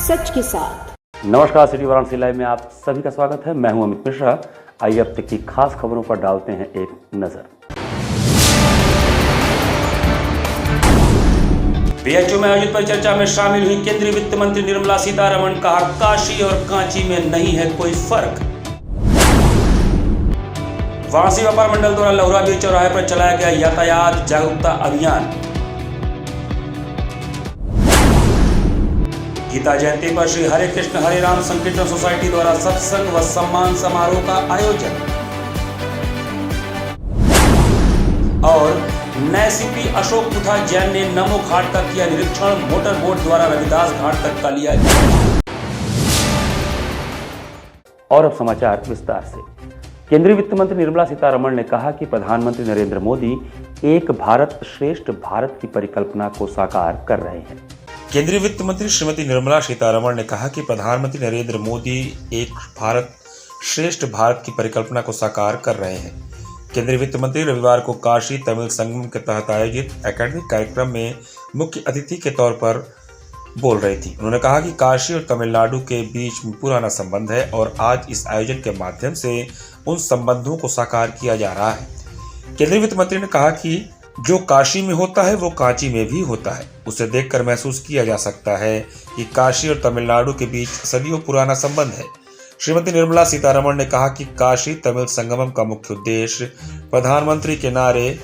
सच के साथ। नमस्कार, सिटी वाराणसी लाइव में आप सभी का स्वागत है। मैं हूं अमित मिश्रा। आइए अब तक की खास खबरों पर डालते हैं एक नजर। बीएचयू में आयोजित परिचर्चा में शामिल हुई केंद्रीय वित्त मंत्री निर्मला सीतारमण। कहा, काशी और कांची में नहीं है कोई फर्क। वाराणसी व्यापार मंडल द्वारा लहुरा बीर चौराहे पर चलाया गया यातायात जागरूकता अभियान। गीता जयंती पर श्री हरे कृष्ण हरे राम संकीर्तन सोसाइटी द्वारा सत्संग व सम्मान समारोह का आयोजन। और नए सीपी अशोक पुथा जैन ने नमो घाट का किया निरीक्षण। मोटर बोट द्वारा रविदास घाट तक का लिया जायजा। और अब समाचार विस्तार से। केंद्रीय वित्त मंत्री निर्मला सीतारमण ने कहा कि प्रधानमंत्री नरेंद्र मोदी एक भारत श्रेष्ठ भारत की परिकल्पना को साकार कर रहे हैं। केंद्रीय वित्त मंत्री श्रीमती निर्मला सीतारमण ने कहा कि प्रधानमंत्री नरेंद्र मोदी एक भारत श्रेष्ठ भारत की परिकल्पना को साकार कर रहे हैं। केंद्रीय वित्त मंत्री रविवार को काशी तमिल संगम के तहत आयोजित एकेडमिक कार्यक्रम में मुख्य अतिथि के तौर पर बोल रही थी। उन्होंने कहा कि काशी और तमिलनाडु के बीच में पुराना संबंध है और आज इस आयोजन के माध्यम से उन संबंधों को साकार किया जा रहा है। केंद्रीय वित्त मंत्री ने कहा कि जो काशी में होता है वो कांची में भी होता है। उसे देखकर महसूस किया जा सकता है कि काशी और तमिलनाडु के बीच सदियों पुराना संबंध है। श्रीमती निर्मला सीतारमण ने कहा कि काशी तमिल संगमम का मुख्य उद्देश्य प्रधानमंत्री के नारे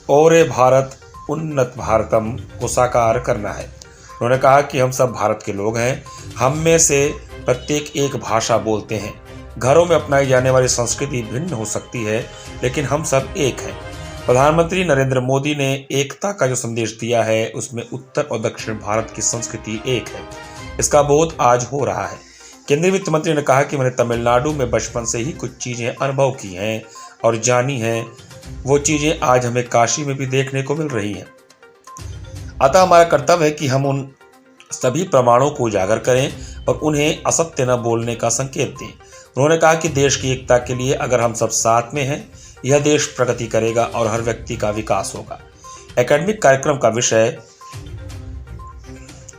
ओरे भारत उन्नत भारतम को साकार करना है। उन्होंने कहा कि हम सब भारत के लोग हैं। हम में से प्रत्येक एक भाषा बोलते हैं। घरों में अपनाई जाने वाली संस्कृति भिन्न हो सकती है, लेकिन हम सब एक हैं। प्रधानमंत्री नरेंद्र मोदी ने एकता का जो संदेश दिया है उसमें उत्तर और दक्षिण भारत की संस्कृति एक है। इसका बोध आज हो रहा है। केंद्रीय वित्त मंत्री ने कहा कि मैंने तमिलनाडु में बचपन से ही कुछ चीजें अनुभव की हैं और जानी हैं। वो चीजें आज हमें काशी में भी देखने को मिल रही हैं। अतः हमारा कर्तव्य है कि हम उन सभी प्रमाणों को उजागर करें और उन्हें असत्य न बोलने का संकेत दें। उन्होंने कहा कि देश की एकता के लिए अगर हम सब साथ में हैं, यह देश प्रगति करेगा और हर व्यक्ति का विकास होगा। एकेडमिक कार्यक्रम का विषय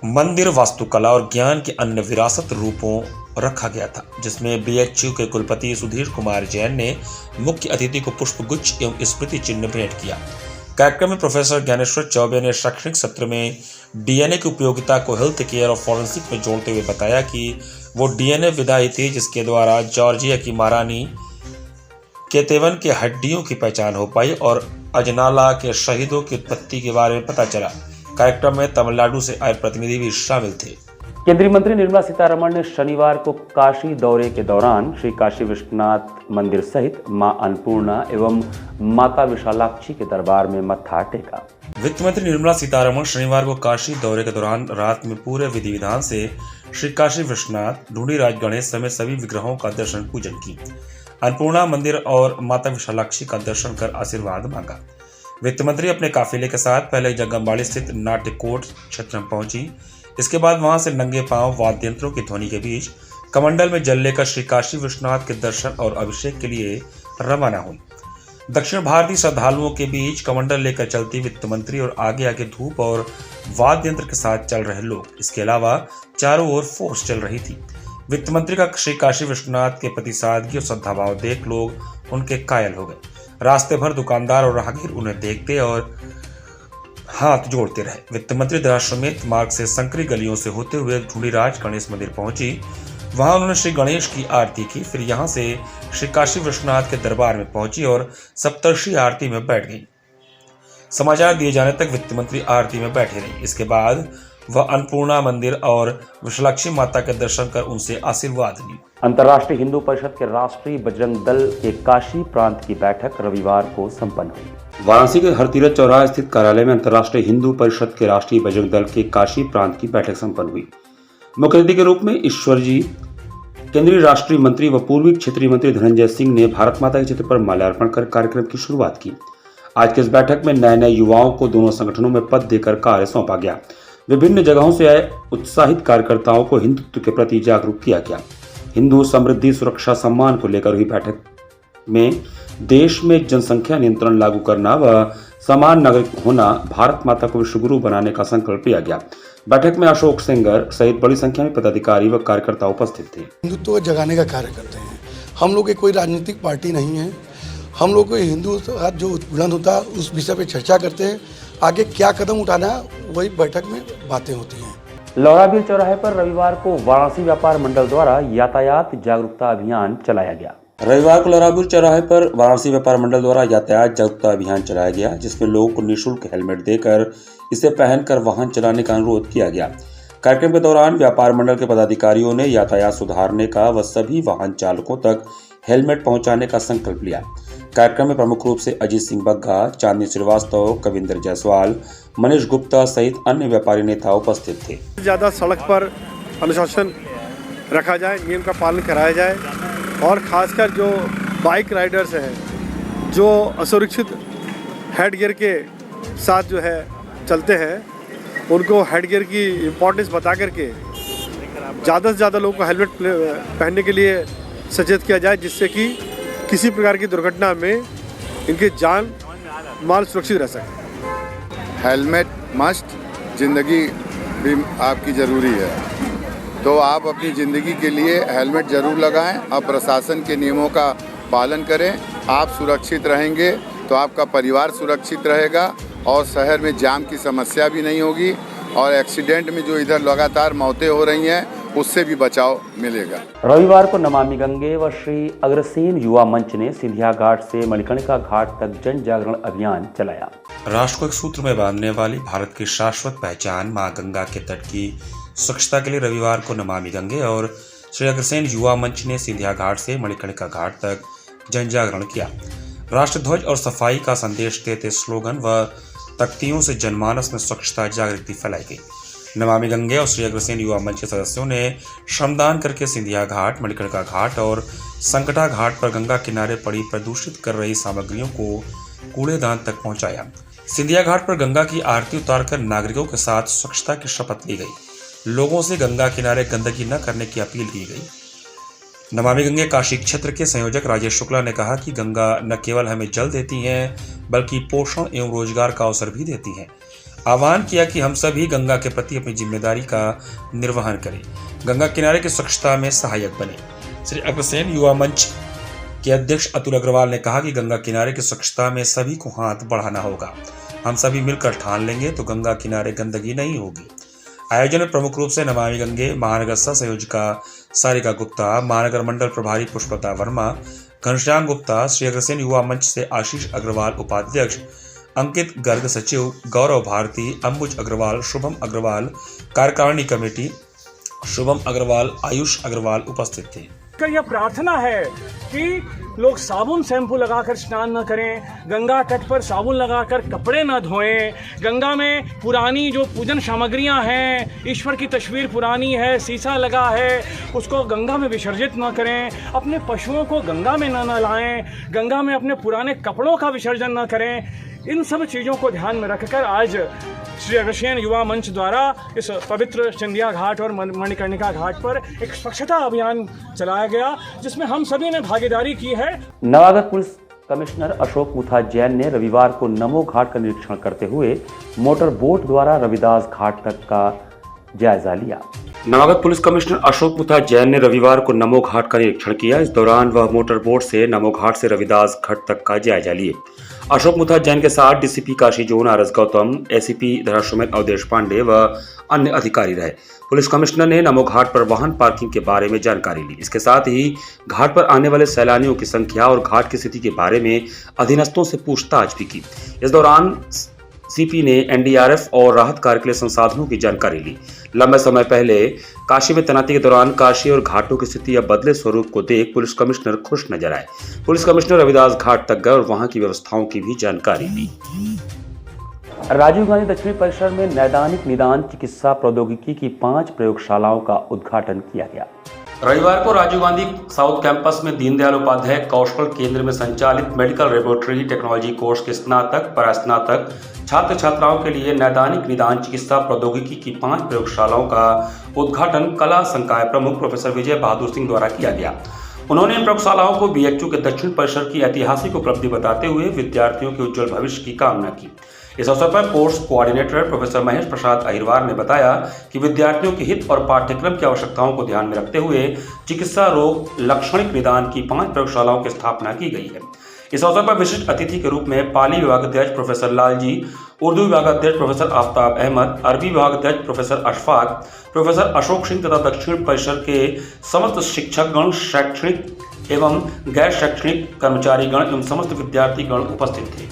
मंदिर वास्तुकला और ज्ञान के अन्य विरासत रूपों रखा गया था, जिसमें बीएचयू के कुलपति सुधीर कुमार जैन ने मुख्य अतिथि को पुष्प गुच्छ एवं स्मृति चिन्ह भेंट किया। कार्यक्रम में प्रोफेसर ज्ञानेश्वर चौबे ने शैक्षणिक सत्र में डीएनए की उपयोगिता को हेल्थ केयर और फॉरेंसिक में जोड़ते हुए बताया कि वो डीएनए विधा ही थी जिसके द्वारा जॉर्जिया की महारानी केतेवन के हड्डियों की पहचान हो पाई और अजनाला के शहीदों की उत्पत्ति के बारे में पता चला। कार्यक्रम में तमिलनाडु से आए प्रतिनिधि भी शामिल थे। केंद्रीय मंत्री निर्मला सीतारमण ने शनिवार को काशी दौरे के दौरान श्री काशी विश्वनाथ मंदिर सहित मां अन्नपूर्णा एवं माता विशालाक्षी के दरबार में मत्था टेका। वित्त मंत्री निर्मला सीतारमण शनिवार को काशी दौरे के दौरान रात में पूरे विधि विधान से श्री काशी विश्वनाथ, ढूंढीराज गणेश समेत सभी विग्रहों का दर्शन पूजन की। अन्नपूर्णा मंदिर और माता विशालाक्षी का दर्शन कर आशीर्वाद मांगा। वित्त मंत्री अपने काफिले के साथ पहले जगमवाड़ी स्थित नाट्यकोट छत्रम पहुंची। इसके बाद वहां से नंगे पांव वाद्य यंत्रों की ध्वनि के बीच कमंडल में जल लेकर श्री काशी विश्वनाथ के दर्शन और अभिषेक के लिए रवाना हुई। दक्षिण भारतीय श्रद्धालुओं के बीच कमंडल लेकर चलती वित्त मंत्री और आगे आगे धूप और वाद्य यंत्र के साथ चल रहे लोग। इसके अलावा चारों ओर फोर्स चल रही थी। वित्त मंत्री का श्री काशी विश्वनाथ के प्रति सादगी और श्रद्धाभाव देख लोग उनके कायल हो गए। रास्ते भर दुकानदार और राहगीर उन्हें देखते और हाथ जोड़ते रहे। वित्त मंत्री दशाश्वमेध मार्ग से संकरी गलियों से होते हुए ढूंढीराज गणेश मंदिर पहुंची। वहां उन्होंने श्री गणेश की आरती की। फिर यहां से श्री काशी विश्वनाथ के दरबार में पहुंची और सप्तर्षि आरती में बैठ गई। समाचार दिए जाने तक वित्त मंत्री आरती में बैठे रही। इसके बाद वह अन्नपूर्णा मंदिर और विशालाक्षी माता के दर्शन कर उनसे आशीर्वाद ली। अंतर्राष्ट्रीय हिंदू परिषद के राष्ट्रीय बजरंग दल के काशी प्रांत की बैठक रविवार को संपन्न हुई। वाराणसी के हरतीरथ चौराहा स्थित कार्यालय में अंतर्राष्ट्रीय हिंदू परिषद के राष्ट्रीय बजरंग दल के काशी प्रांत की बैठक संपन्न हुई। मुख्य अतिथि के रूप में ईश्वर जी, केंद्रीय राष्ट्रीय मंत्री व पूर्वी क्षेत्रीय मंत्री धनंजय सिंह ने भारत माता के चित्र पर माल्यार्पण कर कार्यक्रम की शुरुआत की। आज की इस बैठक में नए युवाओं को दोनों संगठनों में पद देकर कार्य सौंपा गया। विभिन्न जगहों से आए उत्साहित कार्यकर्ताओं को हिंदुत्व के प्रति जागरूक किया गया। हिंदू समृद्धि सुरक्षा सम्मान को लेकर हुई बैठक में देश में जनसंख्या नियंत्रण लागू करना व समान नागरिक होना, भारत माता को विश्वगुरु बनाने का संकल्प लिया गया। बैठक में अशोक सिंगर सहित बड़ी संख्या में पदाधिकारी व कार्यकर्ता उपस्थित थे। हिंदुत्व जगाने का कार्य करते हैं। हम लोग की कोई राजनीतिक पार्टी नहीं है। हम लोग को हिंदू का जो उत्पीड़न होता है उस विषय पे चर्चा करते हैं। आगे क्या कदम उठाना है वही बैठक में बातें होती हैं। लौराबिल चौराहे पर रविवार को वाराणसी व्यापार मंडल द्वारा यातायात जागरूकता अभियान चलाया गया। रविवार को लौराबिल चौराहे पर वाराणसी व्यापार मंडल द्वारा यातायात जागरूकता अभियान चलाया गया, जिसमें लोगों को निःशुल्क हेलमेट देकर इसे पहनकर वाहन चलाने का अनुरोध किया गया। कार्यक्रम के दौरान व्यापार मंडल के पदाधिकारियों ने यातायात सुधारने का व सभी वाहन चालकों तक हेलमेट पहुंचाने का संकल्प लिया। कार्यक्रम में प्रमुख रूप से अजीत सिंह बग्गा, चांदनी श्रीवास्तव, कविंदर जायसवाल, मनीष गुप्ता सहित अन्य व्यापारी नेता उपस्थित थे। ज़्यादा सड़क पर अनुशासन रखा जाए, नियम का पालन कराया जाए और ख़ासकर जो बाइक राइडर्स हैं जो असुरक्षित हेड गियर के साथ जो है चलते हैं, उनको हेड गियर की इम्पोर्टेंस बता करके ज़्यादा से ज़्यादा लोगों को हेलमेट पहनने के लिए सचेत किया जाए, जिससे कि किसी प्रकार की दुर्घटना में इनकी जान माल सुरक्षित रह सके। हेलमेट मस्ट, ज़िंदगी भी आपकी ज़रूरी है, तो आप अपनी ज़िंदगी के लिए हेलमेट ज़रूर लगाएं और प्रशासन के नियमों का पालन करें। आप सुरक्षित रहेंगे तो आपका परिवार सुरक्षित रहेगा और शहर में जाम की समस्या भी नहीं होगी और एक्सीडेंट में जो इधर लगातार मौतें हो रही हैं उससे भी बचाव मिलेगा। रविवार को नमामि गंगे व श्री अग्रसेन युवा मंच ने सिंधिया घाट से मणिकर्णिका घाट तक जन जागरण अभियान चलाया। राष्ट्र को एक सूत्र में बांधने वाली भारत की शाश्वत पहचान मां गंगा के तट की स्वच्छता के लिए रविवार को नमामि गंगे और श्री अग्रसेन युवा मंच ने सिंधिया घाट से मणिकर्णिका घाट तक जन जागरण किया। राष्ट्रध्वज और सफाई का संदेश देते स्लोगन व तख्तियों से जनमानस में स्वच्छता जागृति फैलाई गई। नमामि गंगे और श्री अग्रसेन युवा मंच के सदस्यों ने श्रमदान करके सिंधिया घाट, मणिकर्णिका घाट और संकटा घाट पर गंगा किनारे पड़ी प्रदूषित कर रही सामग्रियों को कूड़ेदान तक पहुंचाया। सिंधिया घाट पर गंगा की आरती उतारकर नागरिकों के साथ स्वच्छता की शपथ ली गई। लोगों से गंगा किनारे गंदगी न करने की अपील की गई। नमामि गंगे काशी क्षेत्र के संयोजक राजेश शुक्ला ने कहा कि गंगा न केवल हमें जल देती हैं, बल्कि पोषण एवं रोजगार का अवसर भी देती हैं। आह्वान किया कि हम सभी गंगा के प्रति अपनी जिम्मेदारी का निर्वहन करें, गंगा किनारे की स्वच्छता में सहायक बने। श्री अग्रसेन युवा मंच के अध्यक्ष अतुल अग्रवाल ने कहा कि गंगा किनारे की स्वच्छता में सभी को हाथ बढ़ाना होगा। हम सभी मिलकर ठान लेंगे तो गंगा किनारे गंदगी नहीं होगी। आयोजन में प्रमुख रूप से नमामि गंगे महानगर सह संयोजिका सारिका गुप्ता, महानगर मंडल प्रभारी पुष्पलता वर्मा, घनश्याम गुप्ता, श्री अग्रसेन युवा मंच से आशीष अग्रवाल उपाध्यक्ष, अंकित गर्ग सचिव, गौरव भारती, अंबुज अग्रवाल, शुभम अग्रवाल, कार्यकारिणी कमेटी, शुभम अग्रवाल, आयुष अग्रवाल उपस्थित थे। यह प्रार्थना है कि लोग साबुन शैम्पू लगाकर स्नान न करें, गंगा तट पर साबुन लगाकर कपड़े न धोएं, गंगा में पुरानी जो पूजन सामग्रियां हैं, ईश्वर की तस्वीर पुरानी है, शीशा लगा है, उसको गंगा में विसर्जित न करें, अपने पशुओं को गंगा में न नहलाएं, गंगा में अपने पुराने कपड़ों का विसर्जन न करें। इन सब चीज़ों को ध्यान में रखकर आज श्री अग्रसेन युवा मंच द्वारा इस पवित्र सिंधिया घाट और मणिकर्णिका घाट पर एक स्वच्छता अभियान चलाया गया, जिसमें हम सभी ने भागीदारी की है। नवागत पुलिस कमिश्नर अशोक मुथा जैन ने रविवार को नमो घाट का निरीक्षण करते हुए मोटर बोट द्वारा रविदास घाट तक का जायजा लिया। नवागत पुलिस कमिश्नर अशोक मुथा जैन ने रविवार को नमो घाट का निरीक्षण किया। इस दौरान वह मोटर बोट से नमो घाट से रविदास घाट तक का जायजा लिए। अशोक मुथा जैन के साथ DCP Kashi zone R S Gautam, ACP Dashashwamedh Awadhesh Pandey व अन्य अधिकारी रहे। पुलिस कमिश्नर ने नमो घाट पर वाहन पार्किंग के बारे में जानकारी ली। इसके साथ ही घाट पर आने वाले सैलानियों की संख्या और घाट की स्थिति के बारे में अधीनस्थों से पूछताछ भी की। इस दौरान सीपी ने एनडीआरएफ और राहत कार्य के लिए संसाधनों की जानकारी ली। लंबे समय पहले काशी में तैनाती के दौरान काशी और घाटों की स्थिति या बदले स्वरूप को देख पुलिस कमिश्नर खुश नजर आए। पुलिस कमिश्नर रविदास घाट तक गए और वहां की व्यवस्थाओं की भी जानकारी ली। राजीव गांधी दक्षिणी परिसर में नैदानिक निदान चिकित्सा प्रौद्योगिकी की 5 प्रयोगशालाओं का उद्घाटन किया गया। रविवार को राजीव गांधी साउथ कैंपस में दीनदयाल उपाध्याय कौशल केंद्र में संचालित मेडिकल लेबोरेटरी टेक्नोलॉजी कोर्स के स्नातक, परास्नातक छात्र छात्राओं के लिए नैदानिक निदान चिकित्सा प्रौद्योगिकी की 5 प्रयोगशालाओं का उद्घाटन कला संकाय प्रमुख प्रोफेसर विजय बहादुर सिंह द्वारा किया गया। उन्होंने इन प्रयोगशालाओं को बीएचयू के दक्षिण परिसर की ऐतिहासिक उपलब्धि बताते हुए विद्यार्थियों के उज्जवल भविष्य की कामना की। इस अवसर पर course coordinator professor Mahesh Prasad Ahirwar ने बताया कि विद्यार्थियों के हित और पाठ्यक्रम की आवश्यकताओं को ध्यान में रखते हुए चिकित्सा रोग लक्षणिक निदान की 5 प्रयोगशालाओं की स्थापना की गई है। इस अवसर पर विशिष्ट अतिथि के रूप में पाली विभागाध्यक्ष प्रोफेसर लालजी, उर्दू विभागाध्यक्ष प्रोफेसर आफ्ताब अहमद, अरबी विभागाध्यक्ष प्रोफेसर अशफाक, प्रोफेसर अशोक सिंह तथा दक्षिण परिसर के समस्त शिक्षकगण, शैक्षणिक एवं गैर शैक्षणिक कर्मचारीगण एवं समस्त विद्यार्थीगण उपस्थित थे।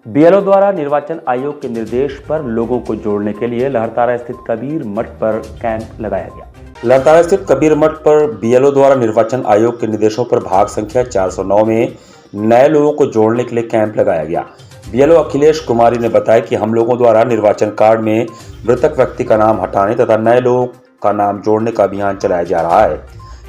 बीएलओ द्वारा निर्वाचन आयोग के निर्देश पर लोगों को जोड़ने के लिए लहरतारा स्थित कबीर मठ पर कैंप लगाया गया। लहरतारा स्थित कबीर मठ पर बीएलओ द्वारा निर्वाचन आयोग के निर्देशों पर भाग संख्या 409 में नए लोगों को जोड़ने के लिए कैंप लगाया गया। बीएलओ अखिलेश कुमारी ने बताया कि हम लोगों द्वारा निर्वाचन कार्ड में मृतक व्यक्ति का नाम हटाने तथा नए लोगों का नाम जोड़ने का अभियान चलाया जा रहा है।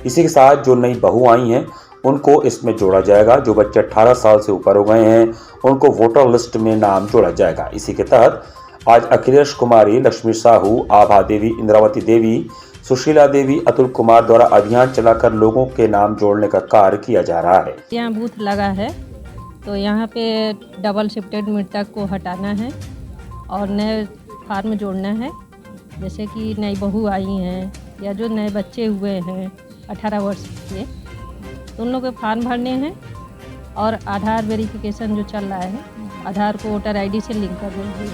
इसी के साथ जो नई बहू आई हैं उनको इसमें जोड़ा जाएगा। जो बच्चे 18 साल से ऊपर हो गए हैं उनको वोटर लिस्ट में नाम जोड़ा जाएगा। इसी के तहत आज अखिलेश कुमारी, लक्ष्मी साहू, आभा देवी, इंद्रावती देवी, सुशीला देवी, अतुल कुमार द्वारा अभियान चलाकर लोगों के नाम जोड़ने का कार्य किया जा रहा है। यहाँ बूथ लगा है तो यहाँ पे डबल शिफ्टेड मृतक को हटाना है और नए फार्म जोड़ना है। जैसे कि नई बहू आई हैं या जो नए बच्चे हुए हैं 18 वर्ष के, तो उन लोगों के फार्म भरने हैं और आधार वेरिफिकेशन जो चल रहा है, आधार को वोटर आईडी से लिंक कर देंगे।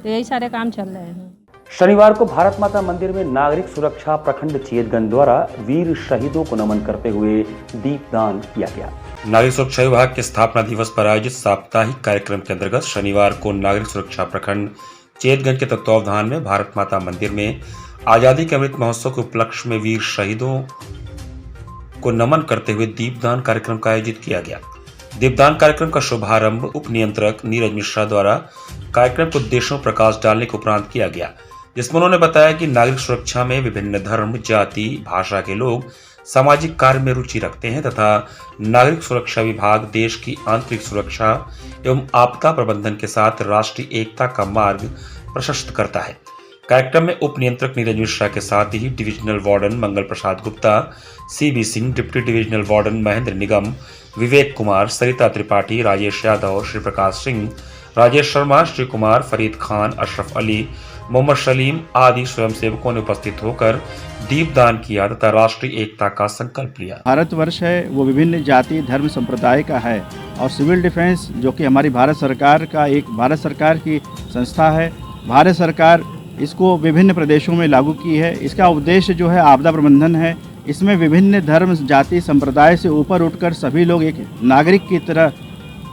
तो यही सारे काम चल रहे हैं। शनिवार को भारत माता मंदिर में नागरिक सुरक्षा प्रखंड चेतगंज द्वारा वीर शहीदों को नमन करते हुए दीपदान किया गया। नागरिक सुरक्षा विभाग के स्थापना दिवस पर आयोजित साप्ताहिक कार्यक्रम के अंतर्गत शनिवार को नागरिक सुरक्षा प्रखंड चेतगंज के तत्वावधान में भारत माता मंदिर में आजादी के अमृत महोत्सव के उपलक्ष्य में वीर शहीदों को नमन करते हुए दीपदान कार्यक्रम का आयोजित किया गया। दीपदान कार्यक्रम का शुभारंभ उप नियंत्रक नीरज मिश्रा द्वारा कार्यक्रम को उद्देश्यों प्रकाश डालने के उपरांत किया गया, जिसमें उन्होंने बताया कि नागरिक सुरक्षा में विभिन्न धर्म, जाति, भाषा के लोग सामाजिक कार्य में रुचि रखते हैं तथा नागरिक सुरक्षा विभाग देश की आंतरिक सुरक्षा एवं आपदा प्रबंधन के साथ राष्ट्रीय एकता का मार्ग प्रशस्त करता है। कार्यक्रम में उप नियंत्रक नीरज मिश्रा के साथ ही divisional warden Mangal Prasad Gupta, CB Singh, deputy divisional warden Mahendra Nigam, Vivek Kumar, Sarita Tripathi, Rajesh Yadav, Shri Prakash Singh, Rajesh Sharma, Shri Kumar, Farid Khan, Ashraf Ali, Mohammad Salim आदि स्वयंसेवकों ने उपस्थित होकर दीपदान किया तथा राष्ट्रीय एकता का संकल्प लिया। भारतवर्ष है वो विभिन्न जाति, धर्म, संप्रदाय का है और सिविल डिफेंस जो कि हमारी भारत सरकार की संस्था है। भारत सरकार इसको विभिन्न प्रदेशों में लागू की है। इसका उद्देश्य जो है आपदा प्रबंधन है। इसमें विभिन्न धर्म, जाति, संप्रदाय से ऊपर उठकर सभी लोग एक नागरिक की तरह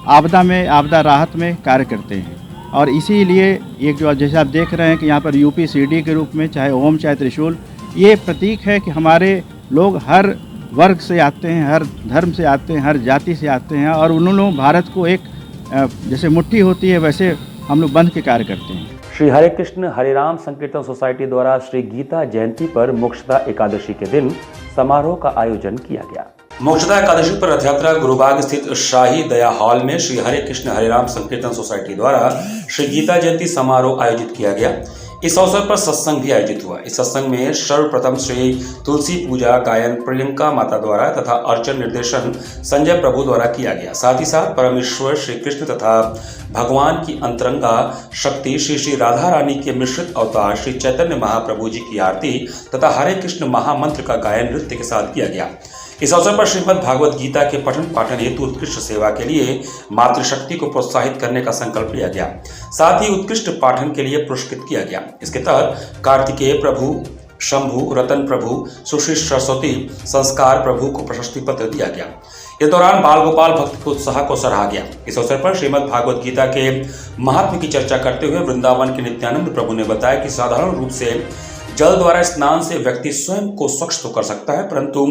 आपदा राहत में कार्य करते हैं। और इसीलिए एक जो जैसे आप देख रहे हैं कि यहाँ पर UPCD के रूप में चाहे ओम चाहे त्रिशूल, ये प्रतीक है कि हमारे लोग हर वर्ग से आते हैं, हर धर्म से आते हैं, हर जाति से आते हैं और उन्होंने भारत को एक जैसे मुट्ठी होती है वैसे हम लोग बंध के कार्य करते हैं। श्री हरे कृष्ण हरे राम संकीर्तन सोसाइटी द्वारा श्री गीता जयंती पर मोक्षदा एकादशी के दिन समारोह का आयोजन किया गया। मोक्षदा एकादशी पर रथ यात्रा गुरुबाग स्थित शाही दया हॉल में श्री हरे कृष्ण हरे राम संकीर्तन सोसाइटी द्वारा श्री गीता जयंती समारोह आयोजित किया गया। इस अवसर पर सत्संग भी आयोजित हुआ। इस सत्संग में सर्वप्रथम श्री तुलसी पूजा गायन प्रियंका माता द्वारा तथा अर्चन निर्देशन संजय प्रभु द्वारा किया गया। साथ ही साथ परमेश्वर श्री कृष्ण तथा भगवान की अंतरंगा शक्ति श्री श्री राधा रानी के मिश्रित अवतार श्री चैतन्य महाप्रभु जी की आरती तथा हरे कृष्ण महामंत्र का गायन नृत्य के साथ किया गया। इस अवसर पर श्रीमद् भागवत गीता के पठन पाठन हेतु उत्कृष्ट सेवा के लिए मातृशक्ति को प्रोत्साहित करने का संकल्प लिया गया। साथ ही उत्कृष्ट पाठन के लिए पुरस्कृत किया गया। इसके तहत कार्तिकेय प्रभु, शंभु, रतन प्रभु, सुश्री सरस्वती, संस्कार प्रभु को प्रशस्ति पत्र दिया गया। इस दौरान बाल गोपाल भक्त के उत्साह को सराहा गया। इस अवसर पर श्रीमद् भागवत गीता के महात्म्य की चर्चा करते हुए वृंदावन के नित्यानंद प्रभु ने बताया कि साधारण रूप से जल द्वारा स्नान से व्यक्ति स्वयं को स्वच्छ तो कर सकता है, परंतु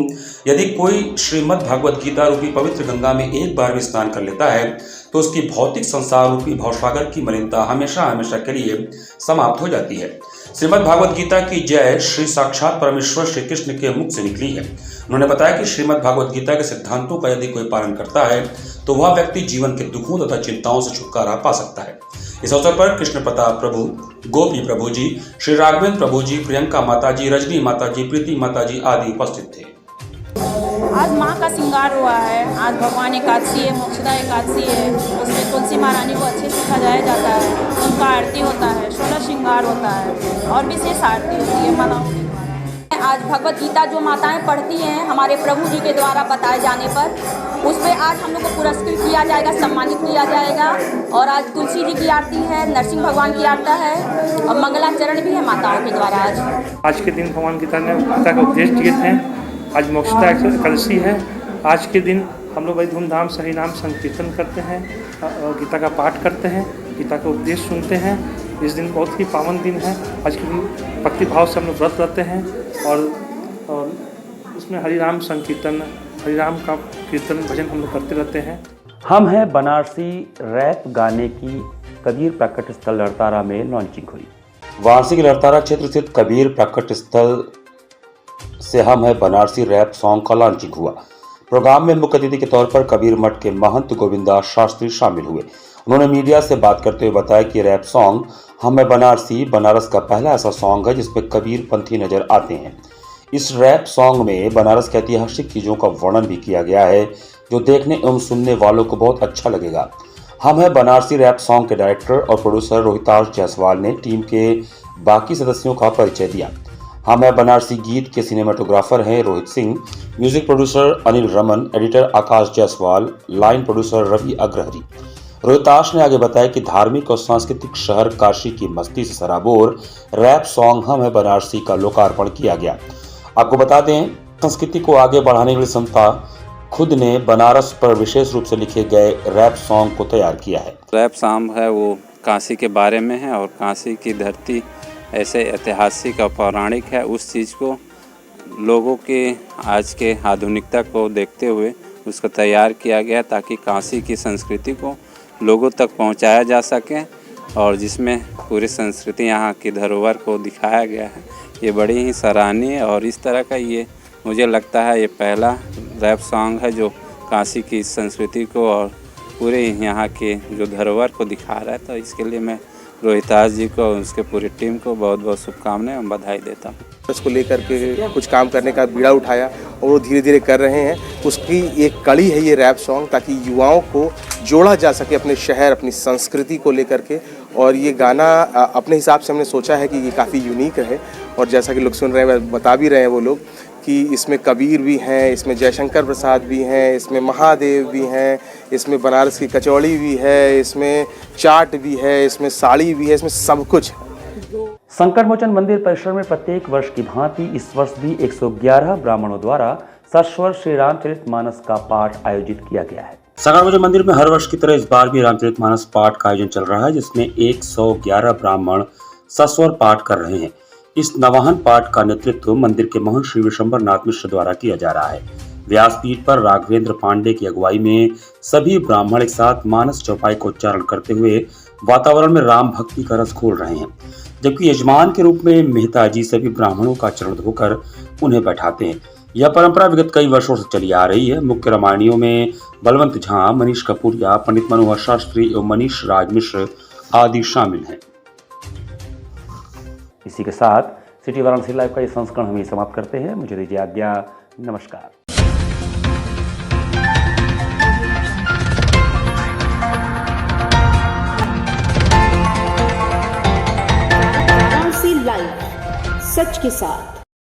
यदि कोई श्रीमद् भागवत गीता रूपी पवित्र गंगा में एक बार भी स्नान कर लेता है तो उसकी भौतिक संसार रूपी भवसागर की मलिनता हमेशा हमेशा के लिए समाप्त हो जाती है। श्रीमद् भागवत गीता की जय श्री साक्षात परमेश्वर श्री कृष्ण के मुख से निकली है। उन्होंने बताया कि श्रीमद् भागवत गीता के सिद्धांतों का यदि कोई पालन करता है तो वह व्यक्ति जीवन के दुखों तथा चिंताओं से छुटकारा पा सकता है। इस अवसर पर कृष्ण प्रताप प्रभु, गोपी प्रभु जी, श्री राघवेंद्र प्रभु जी, प्रियंका माता जी, रजनी माता जी, प्रीति माता जी आदि उपस्थित थे। आज माँ का श्रृंगार हुआ है। आज भगवान एकादशी है, मोक्षदा एकादशी है। उसमें तुलसी महारानी को अच्छे से सजाया जाता है, उनका आरती होता है, 16 श्रृंगार होता है और विशेष आरती होती है माताओं के द्वारा। आज भगवत गीता जो माताएं पढ़ती हैं हमारे प्रभु जी के द्वारा बताए जाने पर, उस पर आज हम लोग को पुरस्कृत किया जाएगा, सम्मानित किया जाएगा। और आज तुलसी जी की आरती है, नरसिंह भगवान की आरती है और मंगलाचरण भी है माताओं के द्वारा। आज के दिन भगवान गीता का उपदेश दिए थे। आज मोक्षदा एकादशी है। आज के दिन हम लोग बड़ी धूमधाम से हरि नाम संकीर्तन करते हैं, गीता का पाठ करते हैं, गीता का उपदेश सुनते हैं। इस दिन बहुत ही पावन दिन है। आज के दिन भक्ति भाव से हम लोग व्रत रहते हैं और उसमें हरि नाम संकीर्तन, हरि नाम का कीर्तन भजन हम लोग करते रहते हैं। हम हैं बनारसी रैप गाने की कबीर प्रकट स्थल लड़तारा में लॉन्चिंग हुई। वाराणसी के लड़तारा क्षेत्र स्थित कबीर प्रकट स्थल से हम है बनारसी रैप सॉन्ग का लॉन्चिंग हुआ। प्रोग्राम में मुख्य अतिथि के तौर पर कबीर मठ के महंत गोविंदा शास्त्री शामिल हुए। उन्होंने मीडिया से बात करते हुए बताया कि रैप सॉन्ग हम है बनारसी बनारस का पहला ऐसा सॉन्ग है जिसमें कबीर पंथी नजर आते हैं। इस रैप सॉन्ग में बनारस के ऐतिहासिक चीज़ों का वर्णन भी किया गया है जो देखने एवं सुनने वालों को बहुत अच्छा लगेगा। हम है बनारसी रैप सॉन्ग के डायरेक्टर और प्रोड्यूसर रोहिताश जायसवाल ने टीम के बाकी सदस्यों का परिचय दिया। हम है बनारसी गीत के सिनेमाटोग्राफर हैं Rohit Singh, music producer Anil Raman, editor Akash Jaiswal, line producer Ravi Agrahari. Rohitash ने आगे बताया कि धार्मिक और सांस्कृतिक शहर काशी की मस्ती से सराबोर रैप सॉन्ग हम है बनारसी का लोकार्पण किया गया। आपको बता दें, संस्कृति को आगे बढ़ाने की क्षमता खुद ने बनारस पर विशेष रूप से लिखे गए रैप सॉन्ग को तैयार किया है। रैप सॉन्ग है वो काशी के बारे में है और काशी की धरती ऐसे ऐतिहासिक और पौराणिक है। उस चीज़ को लोगों के आज के आधुनिकता को देखते हुए उसको तैयार किया गया ताकि काशी की संस्कृति को लोगों तक पहुंचाया जा सके और जिसमें पूरी संस्कृति यहाँ की धरोहर को दिखाया गया है। ये बड़ी ही सराहनीय और इस तरह का ये मुझे लगता है ये पहला रैप सॉन्ग है जो काशी की संस्कृति को और पूरे यहाँ के जो धरोहर को दिखा रहा है। तो इसके लिए मैं रोहिताश जी को और उसके पूरी टीम को बहुत बहुत शुभकामनाएं और बधाई देता हूँ। उसको लेकर के कुछ काम करने का बीड़ा उठाया और वो धीरे धीरे कर रहे हैं। उसकी एक कड़ी है ये रैप सॉन्ग ताकि युवाओं को जोड़ा जा सके अपने शहर, अपनी संस्कृति को लेकर के। और ये गाना अपने हिसाब से हमने सोचा है कि ये काफ़ी यूनिक है और जैसा कि लोग सुन रहे हैं, बता भी रहे हैं वो लोग कि इसमें कबीर भी हैं, इसमें जयशंकर प्रसाद भी हैं, इसमें महादेव भी हैं, इसमें बनारस की कचौड़ी भी है, इसमें चाट भी है, इसमें साड़ी भी है, इसमें सब कुछ है। संकट मोचन मंदिर परिसर में प्रत्येक वर्ष की भांति इस वर्ष भी 111 ब्राह्मणों द्वारा सश्वर श्री रामचरितमानस का पाठ आयोजित किया गया है। संकट मोचन मंदिर में हर वर्ष की तरह इस बार भी रामचरितमानस पाठ का आयोजन चल रहा है जिसमें 111 ब्राह्मण सस्वर पाठ कर रहे हैं। इस नवाहन पाठ का नेतृत्व मंदिर के महंत श्री विशंबर नाथ मिश्र द्वारा किया जा रहा है। व्यासपीठ पर राघवेंद्र पांडे की अगुवाई में सभी ब्राह्मण एक साथ मानस चौपाई का उच्चारण करते हुए वातावरण में राम भक्ति का रस घोल रहे हैं, जबकि यजमान के रूप में मेहता जी सभी ब्राह्मणों का चरण धोकर उन्हें बैठाते हैं। यह परंपरा विगत कई वर्षों से चली आ रही है। मुख्य रामायणियों में बलवंत झा, मनीष कपूरिया, पंडित मनोहर शास्त्री एवं मनीष राज मिश्र आदि शामिल हैं। इसी के साथ सिटी वाराणसी लाइव का ये संस्करण हम समाप्त करते हैं। मुझे दीजिए आज्ञा। नमस्कार। वाराणसी लाइव, सच के साथ।